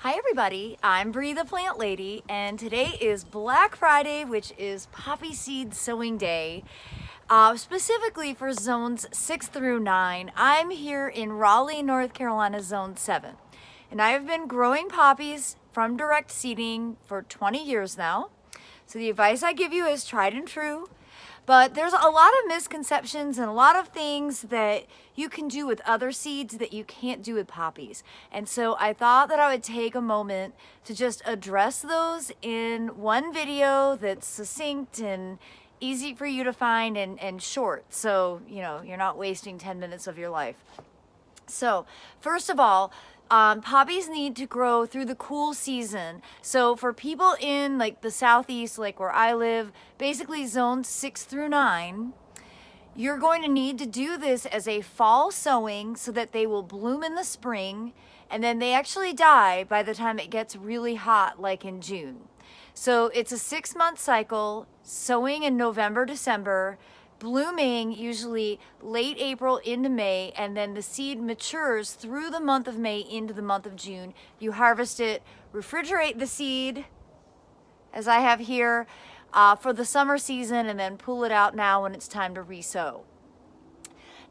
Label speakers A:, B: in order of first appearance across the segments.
A: Hi everybody, I'm Bree the Plant Lady, and today is Black Friday, which is poppy seed sowing day, specifically for zones 6 through 9. I'm here in Raleigh, North Carolina, zone 7, and I have been growing poppies from direct seeding for 20 years now. So the advice I give you is tried and true. But there's a lot of misconceptions and a lot of things that you can do with other seeds that you can't do with poppies. And so I thought that I would take a moment to just address those in one video that's succinct and easy for you to find and short. So, you're not wasting 10 minutes of your life. So, first of all, poppies need to grow through the cool season. So for people in like the southeast, like where I live, basically zones 6 through 9, you're going to need to do this as a fall sowing so that they will bloom in the spring, and then they actually die by the time it gets really hot, like in June. So it's a 6-month cycle, sowing in November, December, blooming usually late April into May, and then the seed matures through the month of May into the month of June. You harvest it, refrigerate the seed, as I have here, for the summer season, and then pull it out now when it's time to re-sow.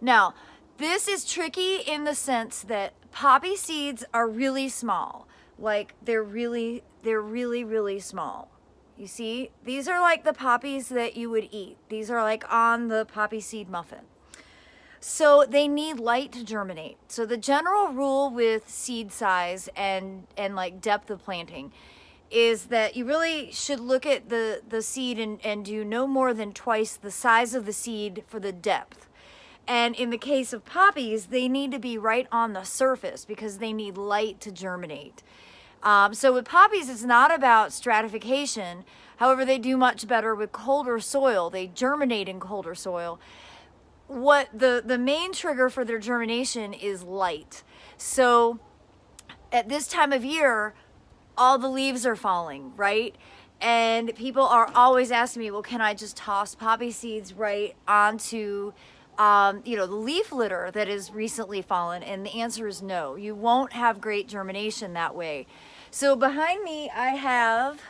A: Now, this is tricky in the sense that poppy seeds are really small. Like they're really small. You see, these are like the poppies that you would eat. These are like on the poppy seed muffin. So they need light to germinate. So the general rule with seed size and like depth of planting is that you really should look at the seed and do no more than twice the size of the seed for the depth. And in the case of poppies, they need to be right on the surface because they need light to germinate. So with poppies, it's not about stratification. However, they do much better with colder soil. They germinate in colder soil. What the main trigger for their germination is light. So at this time of year, all the leaves are falling, right? And people are always asking me, well, can I just toss poppy seeds right onto the leaf litter that is recently fallen? And the answer is no. You won't have great germination that way. So behind me, I have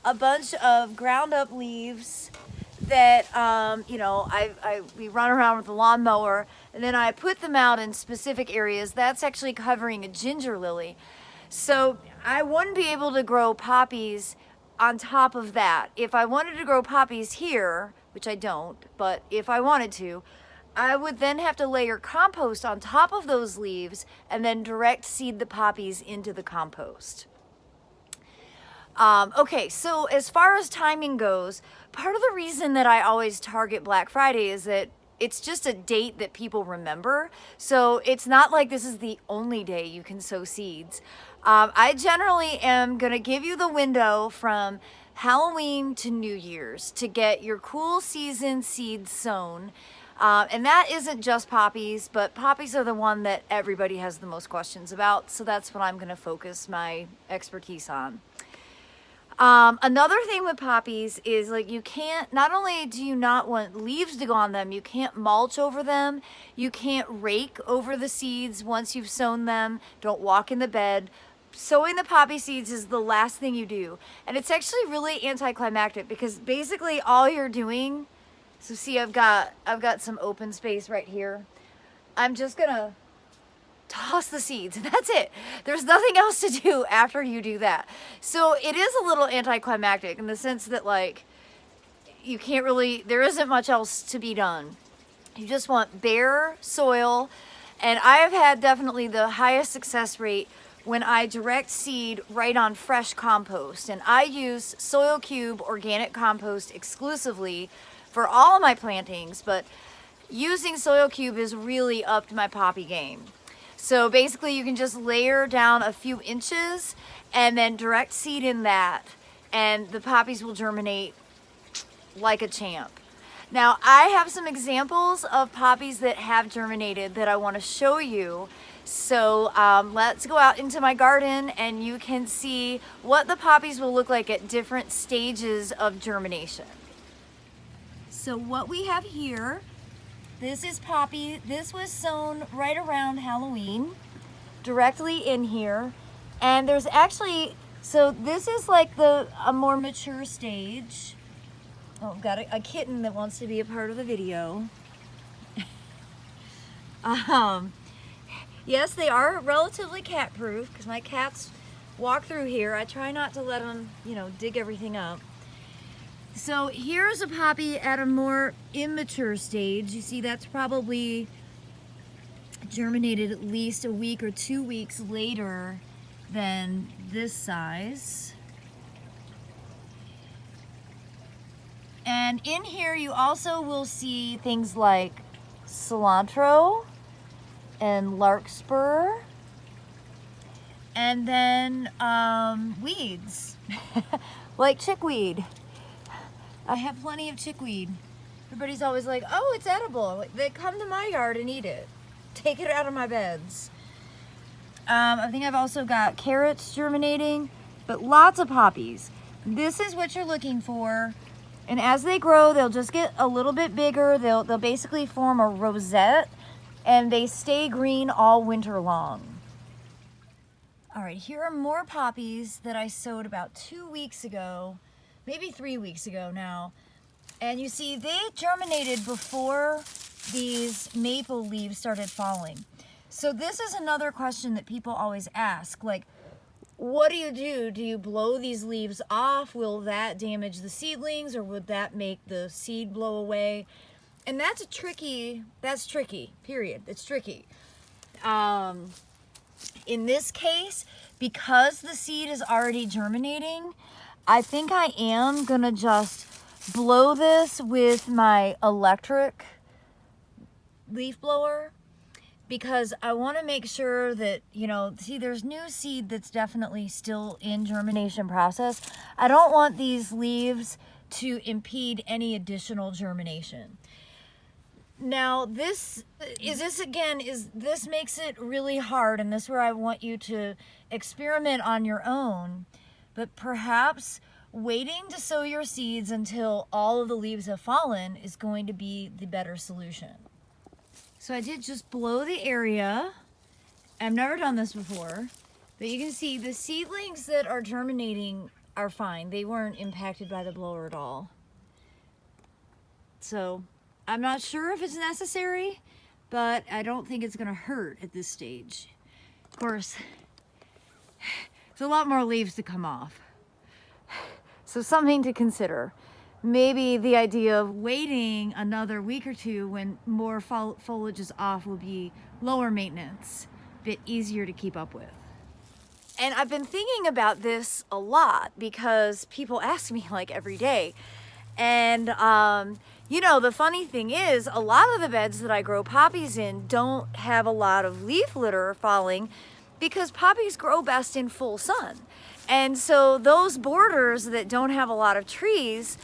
A: a bunch of ground up leaves that, we run around with the lawnmower, and then I put them out in specific areas. That's actually covering a ginger lily. So I wouldn't be able to grow poppies on top of that. If I wanted to grow poppies here, which I don't, but if I wanted to, I would then have to layer compost on top of those leaves and then direct seed the poppies into the compost. Okay, so as far as timing goes, part of the reason that I always target Black Friday is that it's just a date that people remember. So it's not like this is the only day you can sow seeds. I generally am going to give you the window from Halloween to New Year's to get your cool season seeds sown. And that isn't just poppies, but poppies are the one that everybody has the most questions about. So that's what I'm going to focus my expertise on. Another thing with poppies is like you can't, not only do you not want leaves to go on them, you can't mulch over them, you can't rake over the seeds once you've sown them, don't walk in the bed. Sowing the poppy seeds is the last thing you do. And it's actually really anticlimactic because basically all you're doing, so see I've got some open space right here. I'm just gonna toss the seeds, and that's it. There's nothing else to do after you do that. So it is a little anticlimactic in the sense that like you can't really, there isn't much else to be done. You just want bare soil, and I have had definitely the highest success rate when I direct seed right on fresh compost, and I use Soil Cube organic compost exclusively for all of my plantings, but using Soil Cube has really upped my poppy game. So basically you can just layer down a few inches and then direct seed in that, and the poppies will germinate like a champ. Now I have some examples of poppies that have germinated that I want to show you. So let's go out into my garden and you can see what the poppies will look like at different stages of germination. So what we have here, this is poppy. This was sown right around Halloween, directly in here. And there's actually, so this is like a more mature stage. Oh, I've got a kitten that wants to be a part of the video. Yes, they are relatively cat proof because my cats walk through here. I try not to let them, you know, dig everything up. So here's a poppy at a more immature stage. You see that's probably germinated at least a week or 2 weeks later than this size. And in here you also will see things like cilantro and larkspur, and then weeds like chickweed. I have plenty of chickweed. Everybody's always like, oh, it's edible. They come to my yard and eat it. Take it out of my beds. I think I've also got carrots germinating, but lots of poppies. This is what you're looking for. And as they grow, they'll just get a little bit bigger. They'll basically form a rosette, and they stay green all winter long. All right, here are more poppies that I sowed about 2 weeks ago, maybe 3 weeks ago now. And you see, they germinated before these maple leaves started falling. So this is another question that people always ask, like, what do you do? Do you blow these leaves off? Will that damage the seedlings, or would that make the seed blow away? And that's tricky, period. It's tricky. In this case, because the seed is already germinating, I think I am gonna just blow this with my electric leaf blower, because I want to make sure that, you know, see, there's new seed that's definitely still in germination process. I don't want these leaves to impede any additional germination. Now, this makes it really hard, and this is where I want you to experiment on your own, but perhaps waiting to sow your seeds until all of the leaves have fallen is going to be the better solution. So I did just blow the area. I've never done this before, but you can see the seedlings that are germinating are fine. They weren't impacted by the blower at all. So I'm not sure if it's necessary, but I don't think it's gonna hurt at this stage. Of course, there's a lot more leaves to come off. So something to consider. Maybe the idea of waiting another week or two when more foliage is off will be lower maintenance, a bit easier to keep up with. And I've been thinking about this a lot because people ask me like every day. And you know, the funny thing is, a lot of the beds that I grow poppies in don't have a lot of leaf litter falling because poppies grow best in full sun. And so those borders that don't have a lot of trees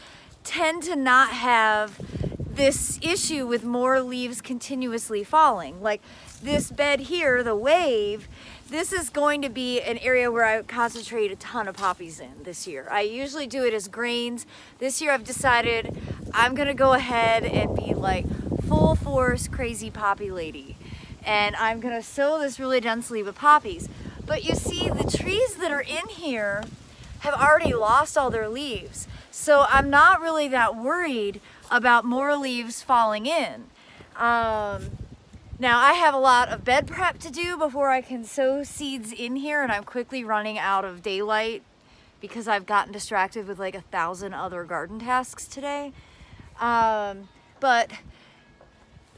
A: tend to not have this issue with more leaves continuously falling. Like this bed here, the wave, this is going to be an area where I concentrate a ton of poppies in this year. I usually do it as grains. This year I've decided I'm gonna go ahead and be like full force crazy poppy lady. And I'm gonna sow this really densely with poppies. But you see, the trees that are in here have already lost all their leaves. So I'm not really that worried about more leaves falling in. Now I have a lot of bed prep to do before I can sow seeds in here, and I'm quickly running out of daylight because I've gotten distracted with like 1,000 other garden tasks today. But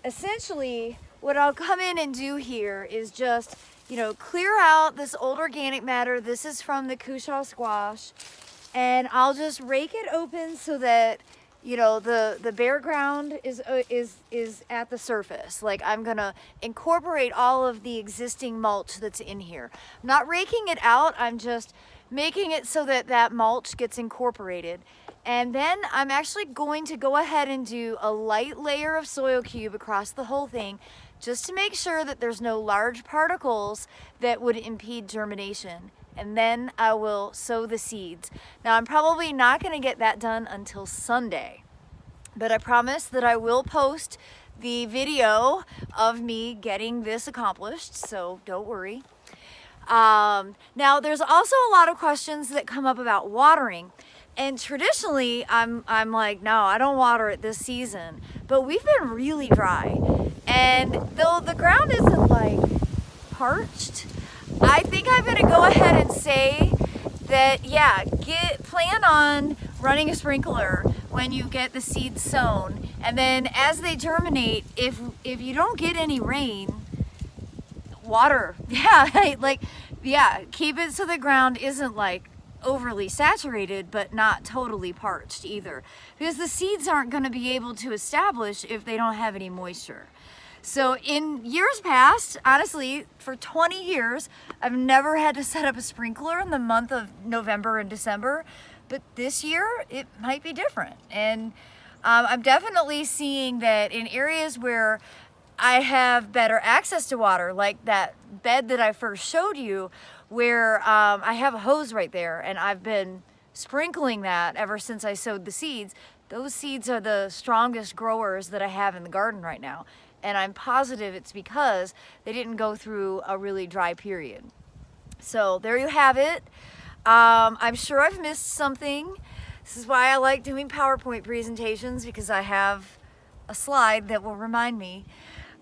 A: essentially what I'll come in and do here is just, you know, clear out this old organic matter. This is from the Cushaw squash. And I'll just rake it open so that, you know, the bare ground is at the surface. Like I'm gonna incorporate all of the existing mulch that's in here. I'm not raking it out, I'm just making it so that that mulch gets incorporated. And then I'm actually going to go ahead and do a light layer of soil cube across the whole thing, just to make sure that there's no large particles that would impede germination. And then I will sow the seeds. Now I'm probably not gonna get that done until Sunday, but I promise that I will post the video of me getting this accomplished, so don't worry. Now there's also a lot of questions that come up about watering. And traditionally, I'm like, no, I don't water it this season. But we've been really dry. And though the ground isn't like parched, I think I'm gonna go ahead and say that, yeah, plan on running a sprinkler when you get the seeds sown. And then as they germinate, if you don't get any rain, water. Yeah, keep it so the ground isn't like overly saturated, but not totally parched either, because the seeds aren't going to be able to establish if they don't have any moisture. So in years past, honestly, for 20 years, I've never had to set up a sprinkler in the month of November and December, but this year it might be different. And I'm definitely seeing that in areas where I have better access to water, like that bed that I first showed you, where I have a hose right there, and I've been sprinkling that ever since I sowed the seeds. Those seeds are the strongest growers that I have in the garden right now. And I'm positive it's because they didn't go through a really dry period. So there you have it. I'm sure I've missed something. This is why I like doing PowerPoint presentations, because I have a slide that will remind me.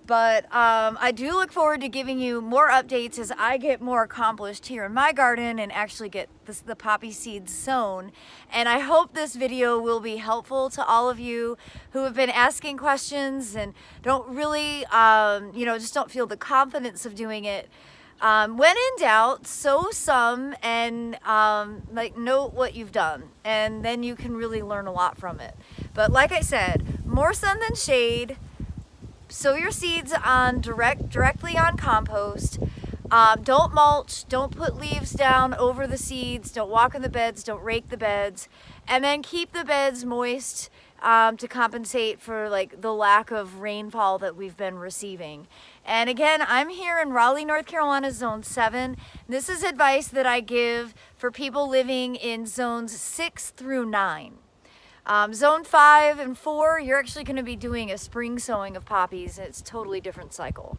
A: But I do look forward to giving you more updates as I get more accomplished here in my garden and actually get the poppy seeds sown. And I hope this video will be helpful to all of you who have been asking questions and don't really, just don't feel the confidence of doing it. When in doubt, sow some and note what you've done, and then you can really learn a lot from it. But like I said, more sun than shade. Sow your seeds on directly on compost. Don't mulch, don't put leaves down over the seeds, don't walk in the beds, don't rake the beds, and then keep the beds moist to compensate for like the lack of rainfall that we've been receiving. And again, I'm here in Raleigh, North Carolina, Zone 7. This is advice that I give for people living in zones 6 through 9. Zone 5 and 4, you're actually going to be doing a spring sowing of poppies. It's a totally different cycle.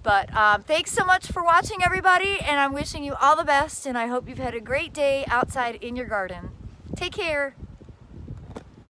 A: But thanks so much for watching, everybody, and I'm wishing you all the best, and I hope you've had a great day outside in your garden. Take care.